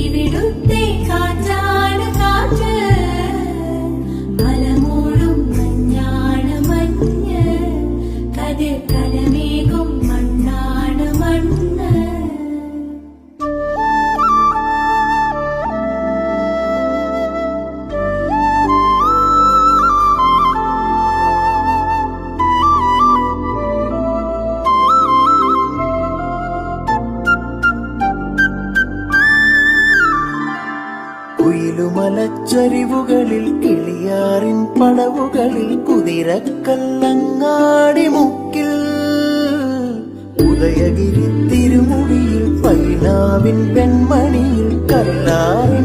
ഇവിടുത്തെ കാറ്റാണ് കാറ്റ്, മലമൂടും മഞ്ഞാണ് മഞ്ഞ്, കതിർ കലമേകും മണ്ണാണ് മണ്ണ്. കുയിലുമലച്ചരിവുകളിൽ കിളിയാറിൻ പടവുകളിൽ കുതിരക്കല്ലങ്ങാടി മുക്കിൽ ഉദയഗിരി തിരുമുടിയിൽ പൈനാവിൻ പെൺമണിയിൽ കല്ലാറിൻ